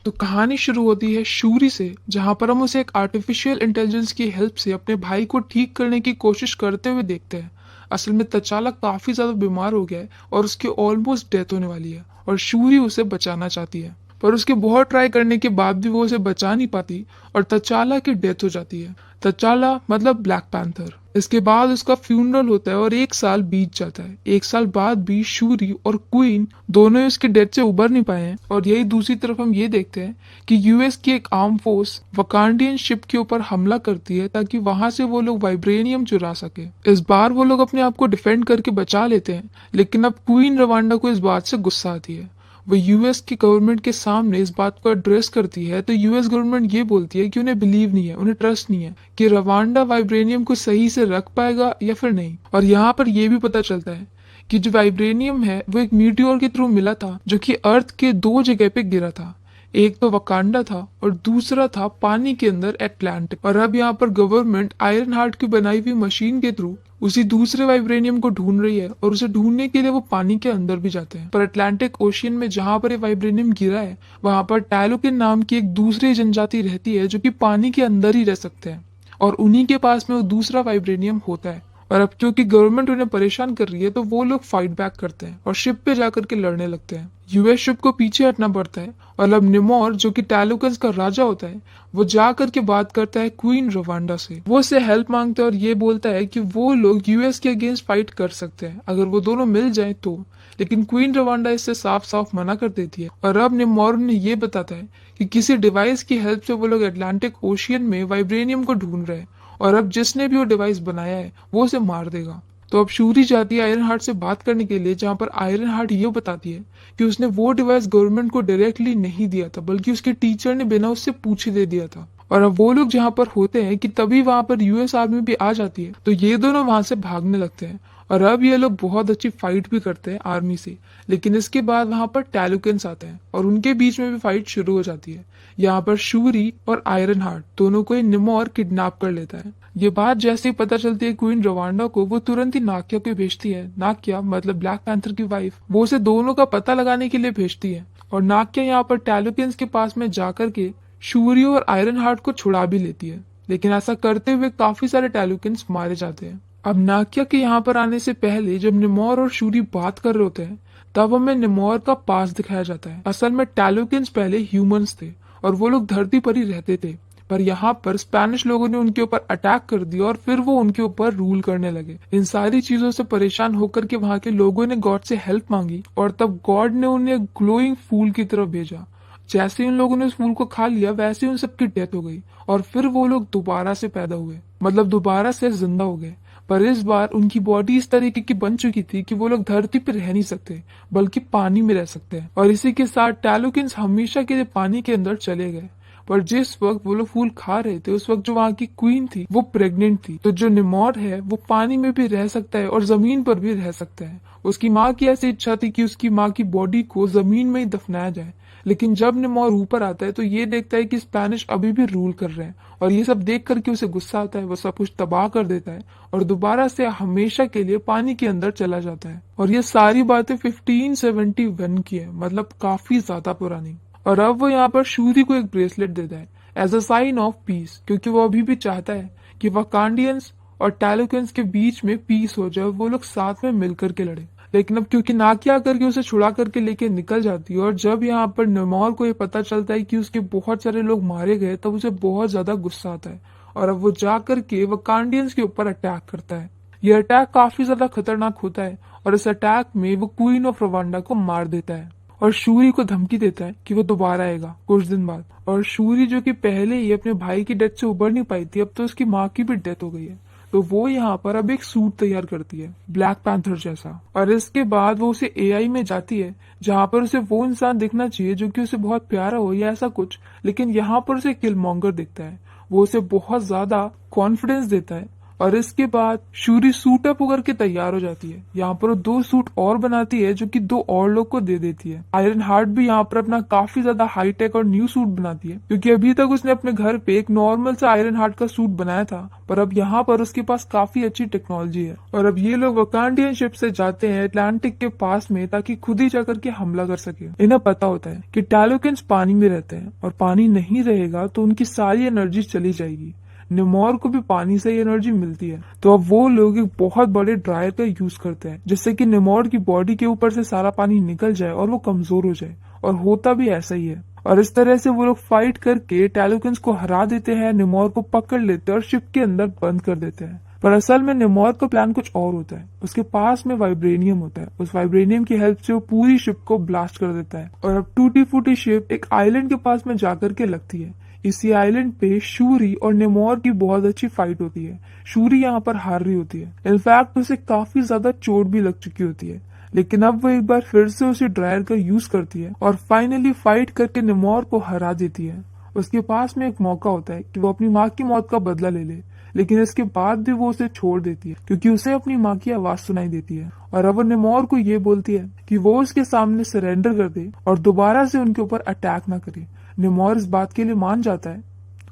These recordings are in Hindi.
तो कहानी शुरू होती है शूरी से, जहां पर हम उसे एक आर्टिफिशियल इंटेलिजेंस की हेल्प से अपने भाई को ठीक करने की कोशिश करते हुए देखते हैं। असल में तचाला काफी ज्यादा बीमार हो गया है और उसकी ऑलमोस्ट डेथ होने वाली है और शूरी उसे बचाना चाहती है, पर उसके बहुत ट्राई करने के बाद भी वो उसे बचा नहीं पाती और तचाला की डेथ हो जाती है। तचाला मतलब ब्लैक पैंथर। इसके बाद उसका फ्यूनरल होता है और 1 साल बीत जाता है। 1 साल बाद भी शूरी और क्वीन दोनों ही उसकी डेथ से उबर नहीं पाए हैं। और यही दूसरी तरफ हम ये देखते हैं कि यूएस की एक आर्म फोर्स वकांडियन शिप के ऊपर हमला करती है ताकि वहां से वो लोग वाइब्रेनियम चुरा सके। इस बार वो लोग अपने आप को डिफेंड करके बचा लेते हैं, लेकिन अब क्वीन रवांडा को इस बात से गुस्सा आती है। वो यूएस की गवर्नमेंट के सामने इस बात को एड्रेस करती है, तो यूएस गवर्नमेंट ये बोलती है कि उन्हें बिलीव नहीं है, उन्हें ट्रस्ट नहीं है कि रवांडा वाइब्रेनियम को सही से रख पाएगा या फिर नहीं। और यहाँ पर यह भी पता चलता है कि जो वाइब्रेनियम है वो एक मीटियोर के थ्रू मिला था, जो कि अर्थ के 2 जगह पे गिरा था। एक तो वकांडा था और दूसरा था पानी के अंदर एटलांटिक। और अब यहाँ पर गवर्नमेंट आयरन हार्ट की बनाई हुई मशीन के थ्रू उसी दूसरे वाइब्रेनियम को ढूंढ रही है और उसे ढूंढने के लिए वो पानी के अंदर भी जाते हैं। पर अटलांटिक ओशियन में जहां पर ये वाइब्रेनियम गिरा है, वहां पर टैलोकिन नाम की एक दूसरी जनजाति रहती है जो कि पानी के अंदर ही रह सकते हैं, और उन्हीं के पास में वो दूसरा वाइब्रेनियम होता है। और अब क्योंकि गवर्नमेंट उन्हें परेशान कर रही है, तो वो लोग फाइट बैक करते हैं और शिप पे जाकर के लड़ने लगते हैं। यूएस शिप को पीछे हटना पड़ता है और अब निमोर, जो कि टैलोकन्स का राजा होता है, वो जा करके बात करता है क्वीन रवांडा से। वो उससे हेल्प मांगता है और ये बोलता है कि वो लोग यूएस के अगेंस्ट फाइट कर सकते हैं अगर वो दोनों मिल जाएं तो। लेकिन क्वीन रवांडा इससे साफ साफ मना कर देती है। और अब निमोर ने ये बताता है कि किसी डिवाइस की हेल्प से वो लोग अटलांटिक ओशियन में वाइब्रेनियम को ढूंढ रहे हैं, और अब जिसने भी वो डिवाइस बनाया है वो उसे मार देगा। तो अब शूरी जाती है आयरन हार्ट से बात करने के लिए, जहां पर आयरन हार्ट ये बताती है कि उसने वो डिवाइस गवर्नमेंट को डायरेक्टली नहीं दिया था, बल्कि उसके टीचर ने बिना उससे पूछे दे दिया था। और अब वो लोग जहां पर होते हैं कि तभी वहां पर यूएस आर्मी भी आ जाती है, तो ये दोनों वहां से भागने लगते हैं। और अब ये लोग बहुत अच्छी फाइट भी करते हैं आर्मी से। लेकिन इसके बाद वहां पर टैलुकेंस आते हैं और उनके बीच में भी फाइट शुरू हो जाती है। यहाँ पर शूरी और आयरन हार्ट दोनों को निमोर किडनैप कर लेता है। ये बात जैसे ही पता चलती है क्वीन रवांडा को, वो तुरंत ही नाक्या को भेजती है। नाक्या मतलब ब्लैक पैंथर की वाइफ, वो उसे दोनों का पता लगाने के लिए भेजती है। और नाक्या यहाँ पर टैलुकेंस के पास में जाकर के शूरी और आयरन हार्ट को छुड़ा भी लेती है। लेकिन ऐसा करते हुए काफी सारे टैलुकेंस मारे जाते हैं। अब नाक्या के यहाँ पर आने से पहले जब निमोर और शूरी बात कर रहे होते हैं, तब हमें निमोर का पास दिखाया जाता है। असल में टैलुकेंस पहले ह्यूमंस थे और वो लोग धरती पर ही रहते थे, पर यहाँ पर स्पेनिश लोगों ने उनके ऊपर अटैक कर दिया और फिर वो उनके ऊपर रूल करने लगे। इन सारी चीजों से परेशान होकर के वहां के लोगों ने गॉड से हेल्प मांगी और तब गॉड ने उन्हें ग्लोइंग फूल की तरफ भेजा। जैसे ही उन लोगों ने उस फूल को खा लिया, वैसे ही उन सबकी डेथ हो गई और फिर वो लोग दोबारा से पैदा हुए, मतलब दोबारा से जिंदा हो गए। पर इस बार उनकी बॉडी इस तरीके की बन चुकी थी कि वो लोग धरती पर रह नहीं सकते, बल्कि पानी में रह सकते हैं। और इसी के साथ टैलुकिन्स हमेशा के लिए पानी के अंदर चले गए। पर जिस वक्त वो लोग फूल खा रहे थे, उस वक्त जो वहाँ की क्वीन थी वो प्रेग्नेंट थी। तो जो निमोर है वो पानी में भी रह सकता है और जमीन पर भी रह सकता है। उसकी माँ की ऐसी इच्छा थी कि उसकी माँ की बॉडी को जमीन में ही दफनाया जाए। लेकिन जब निमोर ऊपर आता है तो ये देखता है कि स्पेनिश अभी भी रूल कर रहे हैं, और ये सब देख करके उसे गुस्सा आता है। वो सब कुछ तबाह कर देता है और दोबारा से हमेशा के लिए पानी के अंदर चला जाता है। और ये सारी बातें 1571 की है, मतलब काफी ज्यादा पुरानी। और अब वो यहाँ पर शूरी को एक ब्रेसलेट देता है as a sign of peace, क्योंकि वो अभी भी चाहता है कि वकांडियंस और टैलुकेंस के बीच में पीस हो जाए, वो लोग साथ में मिलकर के लड़े। लेकिन अब क्योंकि नाकिया करके उसे छुड़ा करके लेके निकल जाती है, और जब यहाँ पर निमोर को ये पता चलता है कि उसके बहुत सारे लोग मारे गए, तब उसे बहुत ज्यादा गुस्सा आता है और अब वो जा करके वकांडियंस के ऊपर अटैक करता है। यह अटैक काफी ज्यादा खतरनाक होता है और इस अटैक में वो क्वीन ऑफ रवांडा को मार देता है और शूरी को धमकी देता है कि वो दोबारा आएगा कुछ दिन बाद। और शूरी, जो कि पहले ही अपने भाई की डेथ से उबर नहीं पाई थी, अब तो उसकी माँ की भी डेथ हो गई है, तो वो यहाँ पर अब एक सूट तैयार करती है ब्लैक पैंथर जैसा। और इसके बाद वो उसे एआई में जाती है, जहाँ पर उसे वो इंसान दिखना चाहिए जो कि उसे बहुत प्यारा हो या ऐसा कुछ, लेकिन यहाँ पर उसे किलमॉन्गर दिखता है। वो उसे बहुत ज्यादा कॉन्फिडेंस देता है और इसके बाद शूरी सूट अप होकर के तैयार हो जाती है। यहाँ पर वो 2 सूट और बनाती है जो कि 2 और लोग को दे देती है। आयरन हार्ट भी यहाँ पर अपना काफी ज्यादा हाईटेक और न्यू सूट बनाती है, क्योंकि अभी तक उसने अपने घर पे एक नॉर्मल सा आयरन हार्ट का सूट बनाया था, पर अब यहाँ पर उसके पास काफी अच्छी टेक्नोलॉजी है। और अब ये लोग वकांडियन शिप से जाते हैं अटलांटिक के पास में, ताकि खुद ही जाकर के हमला कर सके। इन्हें पता होता है कि टैलोकिन्स पानी में रहते हैं और पानी नहीं रहेगा तो उनकी सारी एनर्जी चली जाएगी। निमोर को भी पानी से ही एनर्जी मिलती है, तो अब वो लोग एक बहुत बड़े ड्रायर का यूज करते हैं, जिससे कि निमोर की बॉडी के ऊपर से सारा पानी निकल जाए और वो कमजोर हो जाए। और होता भी ऐसा ही है। और इस तरह से वो लोग फाइट करके टैलोकिन्स को हरा देते हैं, निमोर को पकड़ लेते हैं और शिप के अंदर बंद कर देते हैं। पर असल में निमोर का प्लान कुछ और होता है। उसके पास में वाइब्रेनियम होता है। उस वाइब्रेनियम की हेल्प से वो पूरी शिप को ब्लास्ट कर देता है और अब टूटी फूटी शिप एक आइलैंड के पास में जाकर के लगती है। इसी आइलैंड पे शूरी और निमोर की बहुत अच्छी फाइट होती है। शूरी यहाँ पर हार रही होती है। इनफैक्ट उसे काफी ज्यादा चोट भी लग चुकी होती है, लेकिन अब वो एक बार फिर से उसी ड्रायर का यूज करती है और फाइनली फाइट करके निमोर को हरा देती है। उसके पास में एक मौका होता है कि वो अपनी माँ की मौत का बदला ले ले, लेकिन इसके बाद भी वो उसे छोड़ देती है, क्योंकि उसे अपनी माँ की आवाज सुनाई देती है। और अब वो निमोर को ये बोलती है कि वो उसके सामने सरेंडर कर दे और दोबारा से उनके ऊपर अटैक ना करे। निमोर इस बात के लिए मान जाता है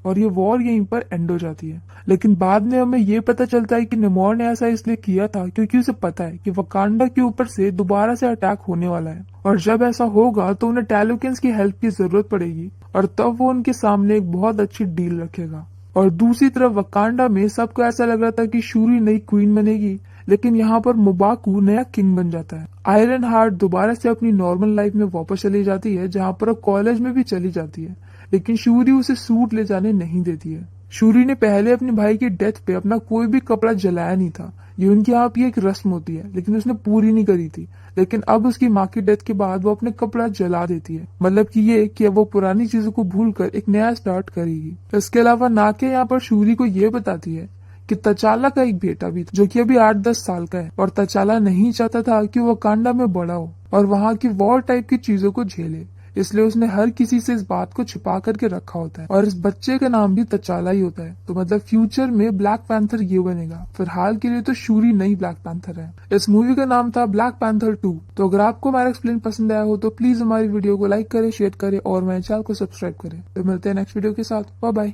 और ये वॉर यहीं पर एंड हो जाती है। लेकिन बाद में हमें ये पता चलता है कि निमोर ने ऐसा इसलिए किया था क्योंकि उसे पता है कि वकांडा के ऊपर से दोबारा से अटैक होने वाला है, और जब ऐसा होगा तो उन्हें टैलोकिन्स की हेल्प की जरूरत पड़ेगी, और तब वो उनके सामने एक बहुत अच्छी डील रखेगा। और दूसरी तरफ वकांडा में सबको ऐसा लग रहा था कि शूरी नई क्वीन बनेगी, लेकिन यहाँ पर मुबाकू नया किंग बन जाता है। आयरन हार्ट दोबारा से अपनी नॉर्मल लाइफ में वापस चली जाती है, जहाँ पर कॉलेज में भी चली जाती है, लेकिन शूरी उसे सूट ले जाने नहीं देती है। शूरी ने पहले अपने भाई की डेथ पे अपना कोई भी कपड़ा जलाया नहीं था। ये उनके यहाँ की एक रस्म होती है, लेकिन उसने पूरी नहीं करी थी। लेकिन अब उसकी माँ की डेथ के बाद वो अपने कपड़ा जला देती है, मतलब कि ये कि अब वो पुरानी चीजों को भूलकर एक नया स्टार्ट करेगी। इसके अलावा नाके यहाँ पर शूरी को ये बताती है कि तचाला का एक बेटा भी था, जो कि अभी 8-10 साल का है, और तचाला नहीं चाहता था कि वो वकांडा में बड़ा हो और वहाँ की वॉर टाइप की चीजों को झेले, इसलिए उसने हर किसी से इस बात को छिपा करके रखा होता है। और इस बच्चे का नाम भी तचाला ही होता है, तो मतलब फ्यूचर में ब्लैक पैंथर ये बनेगा। फिलहाल के लिए तो शूरी नई ब्लैक पैंथर है। इस मूवी का नाम था ब्लैक पैंथर 2। तो अगर आपको हमारा एक्सप्लेन पसंद आया हो तो प्लीज हमारी वीडियो को लाइक करे, शेयर करे और हमारे चैनल को सब्सक्राइब करे। तो मिलते हैं नेक्स्ट वीडियो के साथ। Bye bye.